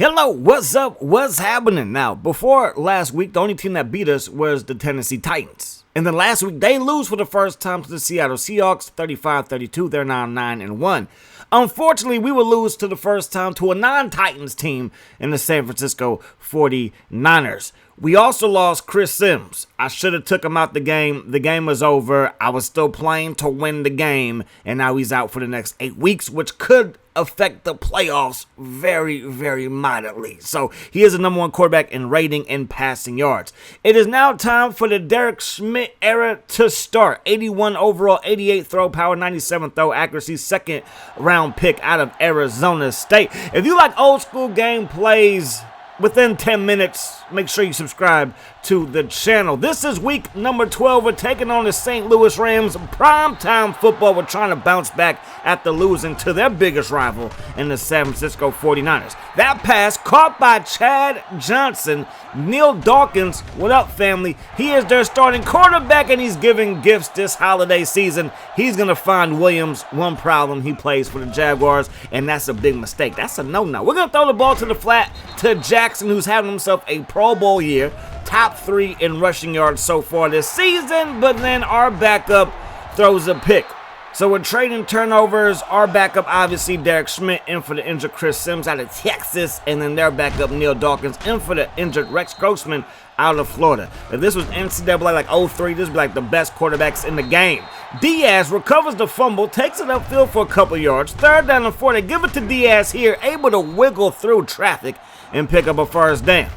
Hello, what's up? What's happening? Now, before last week, the only team that beat us was the Tennessee Titans. And then last week, they lose for the first time to the Seattle Seahawks, 35-32. They're now 9-1. Unfortunately, we will lose to the first time to a non-Titans team in the San Francisco 49ers. We also lost Chris Sims. I should have took him out the game. The game was over. I was still playing to win the game, and now he's out for the next 8 weeks, which could affect the playoffs very, very mightily. So he is the number one quarterback in rating and passing yards. It is now time for the Derek Schmidt era to start. 81 overall, 88 throw power, 97 throw accuracy, second round pick out of Arizona State. If you like old school gameplays within 10 minutes, make sure you subscribe to the channel. This is week number 12. We're taking on the St. Louis Rams. Primetime football. We're trying to bounce back after losing to their biggest rival in the San Francisco 49ers. That pass caught by Chad Johnson. Neil Dawkins, what up, family? He is their starting quarterback, and he's giving gifts this holiday season. He's going to find Williams. One problem, he plays for the Jaguars, and that's a big mistake. That's a no-no. We're going to throw the ball to the flat to Jackson, who's having himself a Pro Bowl year. Top 3 in rushing yards so far this season, but then our backup throws a pick. So we're trading turnovers. Our backup, obviously, Derek Schmidt, in for the injured Chris Sims out of Texas, and then their backup, Neil Dawkins, in for the injured Rex Grossman out of Florida. If this was NCAA like 03, this would be like the best quarterbacks in the game. Diaz recovers the fumble, takes it upfield for a couple yards. 3rd down and 4. They give it to Diaz here, able to wiggle through traffic and pick up a first down.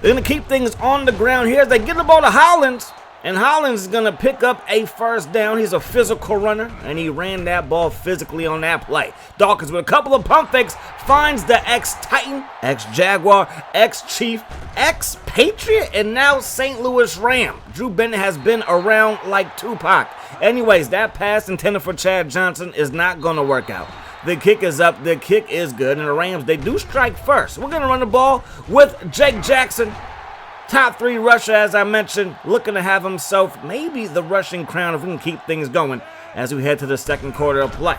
They're going to keep things on the ground here as they get the ball to Hollins. And Hollins is going to pick up a first down. He's a physical runner, and he ran that ball physically on that play. Dawkins with a couple of pump fakes finds the ex-Titan, ex-Jaguar, ex-Chief, ex-Patriot, and now St. Louis Ram. Drew Bennett has been around like Tupac. Anyways, that pass intended for Chad Johnson is not going to work out. The kick is up. The kick is good. And the Rams, they do strike first. We're going to run the ball with Jake Jackson. Top 3 rusher, as I mentioned, looking to have himself maybe the rushing crown if we can keep things going as we head to the second quarter of play.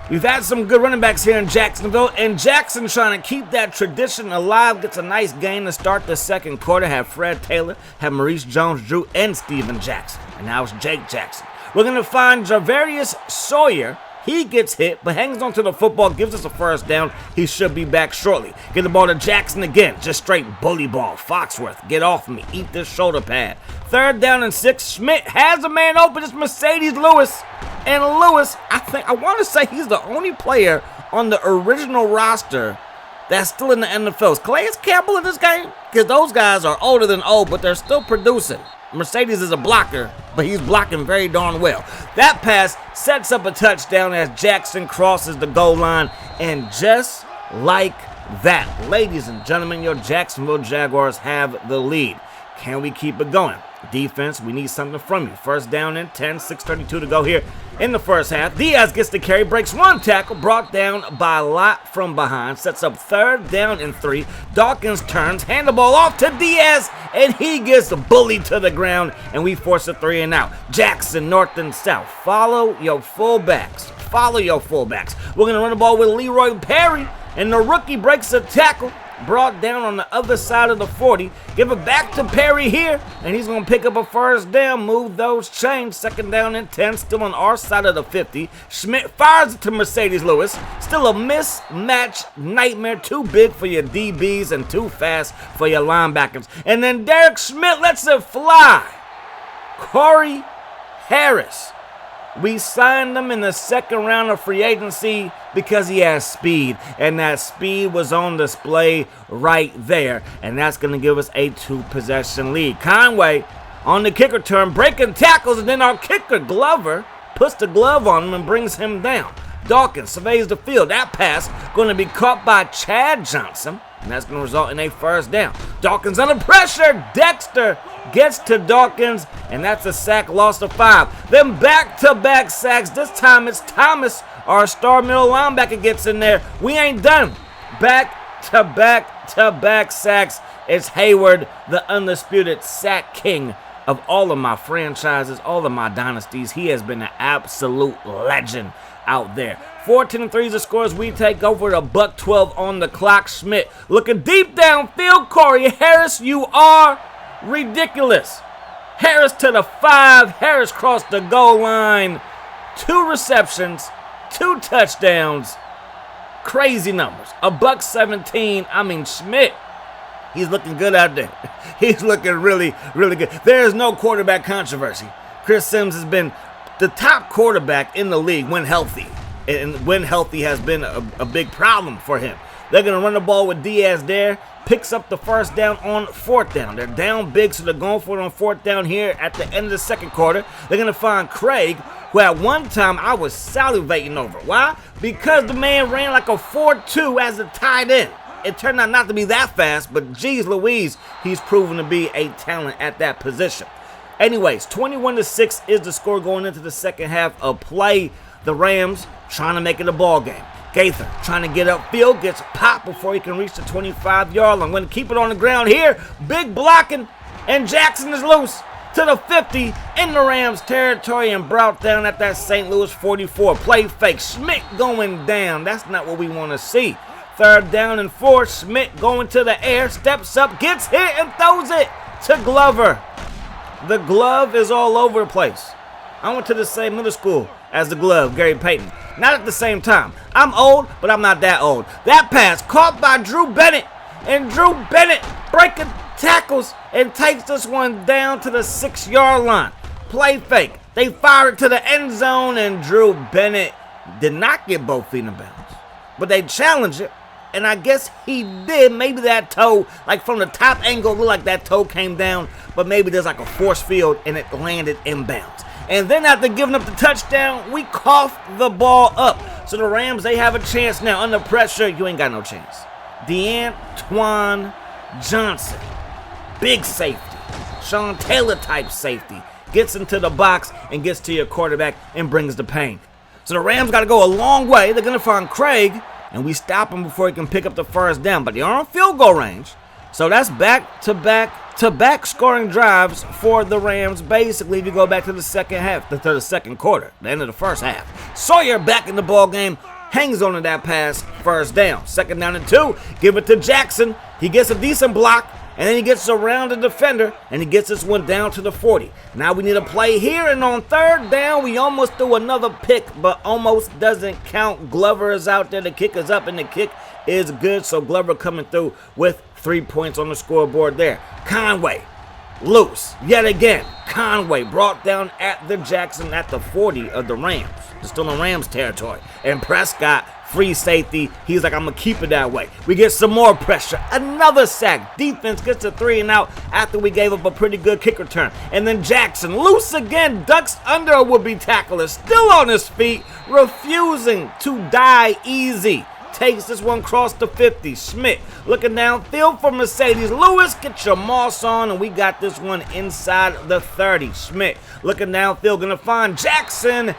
We've had some good running backs here in Jacksonville, and Jackson trying to keep that tradition alive, gets a nice gain to start the second quarter. Have Fred Taylor, have Maurice Jones-Drew, and Steven Jackson. And now it's Jake Jackson. We're going to find Javarius Sawyer. He gets hit, but hangs on to the football, gives us a first down. He should be back shortly. Get the ball to Jackson again. Just straight bully ball. Foxworth, get off me. Eat this shoulder pad. 3rd down and 6. Schmidt has a man open. It's Mercedes Lewis. And Lewis, I want to say he's the only player on the original roster that's still in the NFL. Is Calais Campbell in this game? Because those guys are older than old, but they're still producing. Mercedes is a blocker, but he's blocking very darn well. That pass sets up a touchdown as Jackson crosses the goal line, and just like that, ladies and gentlemen, your Jacksonville Jaguars have the lead. Can we keep it going? Defense, we need something from you. 1st down and 10, 6:32 to go here in the first half. Diaz gets the carry, breaks one tackle, brought down by Lott from behind, sets up 3rd down and 3. Dawkins turns, hand the ball off to Diaz, and he gets bullied to the ground, and we force a 3 and out. Jackson, north and south. Follow your fullbacks. Follow your fullbacks. We're going to run the ball with Leroy Perry, and the rookie breaks a tackle. Brought down on the other side of the 40. Give it back to Perry here, and he's going to pick up a first down. Move those chains. 2nd down and 10, still on our side of the 50. Schmidt fires it to Mercedes Lewis. Still a mismatch nightmare. Too big for your DBs and too fast for your linebackers. And then Derek Schmidt lets it fly. Corey Harris. We signed him in the 2nd round of free agency because he has speed, and that speed was on display right there, and that's going to give us a 2-possession lead. Conway on the kick return, breaking tackles, and then our kicker, Glover, puts the glove on him and brings him down. Dawkins surveys the field. That pass going to be caught by Chad Johnson, and that's going to result in a first down. Dawkins under pressure. Dexter gets to Dawkins, and that's a sack, loss of 5. Then back-to-back sacks. This time it's Thomas, our star middle linebacker, gets in there. We ain't done. Back-to-back sacks. It's Hayward, the undisputed sack king of all of my franchises, all of my dynasties. He has been an absolute legend out there. 14-3 is the scores we take over to $1:12 on the clock. Schmidt looking deep downfield. Corey Harris, you are ridiculous. Harris to the 5. Harris crossed the goal line. 2 receptions, 2 touchdowns. Crazy numbers. $117. I mean, Schmidt, he's looking good out there. He's looking really, really good. There is no quarterback controversy. Chris Sims has been the top quarterback in the league when healthy. And when healthy has been a big problem for him. They're going to run the ball with Diaz there. Picks up the first down on 4th down. They're down big, so they're going for it on 4th down here at the end of the second quarter. They're going to find Craig, who at one time I was salivating over. Why? Because the man ran like a 4.2 as a tight end. It turned out not to be that fast, but geez Louise, he's proven to be a talent at that position. Anyways, 21-6 is the score going into the second half of play. The Rams trying to make it a ball game. Gaither trying to get upfield, gets popped before he can reach the 25-yard line. I'm going to keep it on the ground here. Big blocking, and Jackson is loose to the 50 in the Rams territory and brought down at that St. Louis 44. Play fake. Schmidt going down. That's not what we want to see. 3rd down and 4. Schmidt going to the air, steps up, gets hit, and throws it to Glover. The glove is all over the place. I went to the same middle school as the glove, Gary Payton. Not at the same time. I'm old, but I'm not that old. That pass caught by Drew Bennett, and Drew Bennett breaking tackles and takes this one down to the 6-yard line. Play fake. They fire it to the end zone, and Drew Bennett did not get both feet in bounds. But they challenged it, and I guess he did. Maybe that toe, like from the top angle, looked like that toe came down, but maybe there's like a force field, and it landed inbounds. And then after giving up the touchdown, we cough the ball up. So the Rams, they have a chance now. Under pressure, you ain't got no chance. De'Antoine Johnson, big safety, Sean Taylor type safety, gets into the box and gets to your quarterback and brings the pain. So the Rams got to go a long way. They're going to find Craig, and we stop him before he can pick up the first down. But they're on field goal range. So that's back-to-back scoring drives for the Rams. Basically, if you go back to the second half, to the second quarter, the end of the first half. Sawyer back in the ball game, hangs on to that pass, first down. 2nd down and 2, give it to Jackson. He gets a decent block, and then he gets around the defender, and he gets this one down to the 40. Now we need a play here, and on 3rd down, we almost threw another pick, but almost doesn't count. Glover is out there, the kick is up, and the kick is good, so Glover coming through with 3 points on the scoreboard there. Conway, loose, yet again. Conway brought down at the Jackson at the 40 of the Rams. It's still in Rams territory. And Prescott, free safety. He's like, I'm going to keep it that way. We get some more pressure. Another sack. Defense gets a 3 and out after we gave up a pretty good kick return. And then Jackson, loose again, ducks under a would-be tackler. Still on his feet, refusing to die easy. Takes this one across the 50. Schmidt looking downfield for Mercedes Lewis. Get your moss on, and we got this one inside the 30. Schmidt looking downfield, going to find Jackson,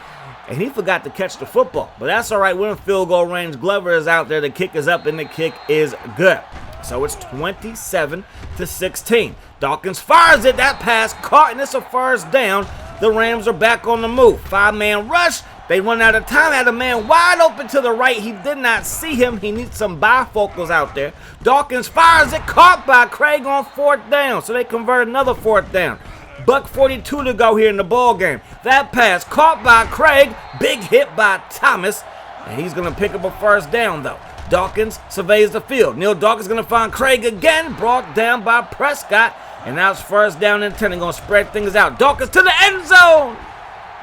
and he forgot to catch the football. But that's all right. We're in field goal range. Glover is out there. The kick is up, and the kick is good. So it's 27-16. Dawkins fires it. That pass caught, and it's a first down. The Rams are back on the move. 5-man rush. They run out of time, had a man wide open to the right. He did not see him. He needs some bifocals out there. Dawkins fires it, caught by Craig on 4th down. So they convert another 4th down. $1:42 to go here in the ball game. That pass caught by Craig. Big hit by Thomas. And he's going to pick up a first down, though. Dawkins surveys the field. Neil Dawkins going to find Craig again. Brought down by Prescott. And now it's first down and 10. They're going to spread things out. Dawkins to the end zone.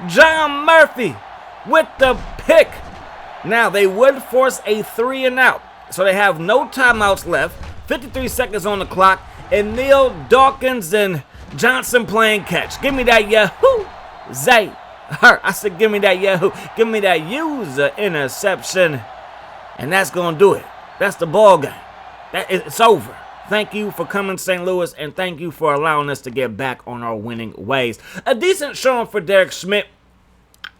John Murphy with the pick. Now they would force a 3 and out. So they have no timeouts left. 53 seconds on the clock. And Neil Dawkins and Johnson playing catch. Give me that Yahoo! Zay. I said give me that Yahoo. Give me that user interception. And that's going to do it. That's the ball game. It's over. Thank you for coming, St. Louis, and thank you for allowing us to get back on our winning ways. A decent showing for Derek Schmidt.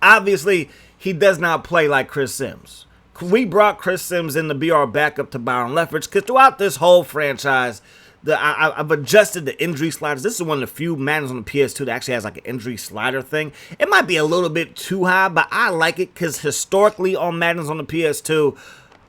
Obviously, he does not play like Chris Sims. We brought Chris Sims in to be our backup to Byron Leftwich because throughout this whole franchise, I've adjusted the injury sliders. This is one of the few Maddens on the PS2 that actually has like an injury slider thing. It might be a little bit too high, but I like it because historically on Maddens on the PS2,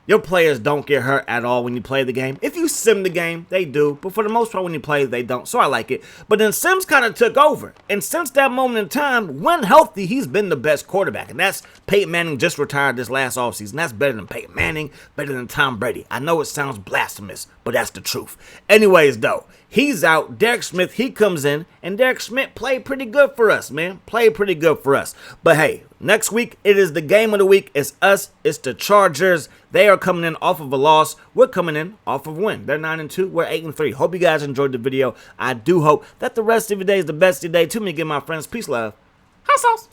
your players don't get hurt at all when you play the game. If you sim the game, they do, but for the most part when you play, they don't, so I like it. But then Sims kind of took over, and since that moment in time, when healthy, he's been the best quarterback, and that's Peyton Manning just retired this last offseason. That's better than Peyton Manning, better than Tom Brady. I know it sounds blasphemous, but that's the truth. Anyways, though, he's out. Derek Smith, he comes in, and Derek Smith played pretty good for us, man. Played pretty good for us. But hey, next week, it is the game of the week. It's us. It's the Chargers. They are coming in off of a loss. We're coming in off of a win. They're 9-2. We're 8-3. Hope you guys enjoyed the video. I do hope that the rest of your day is the best of your day. Too many, give my friends. Peace, love. Hot sauce.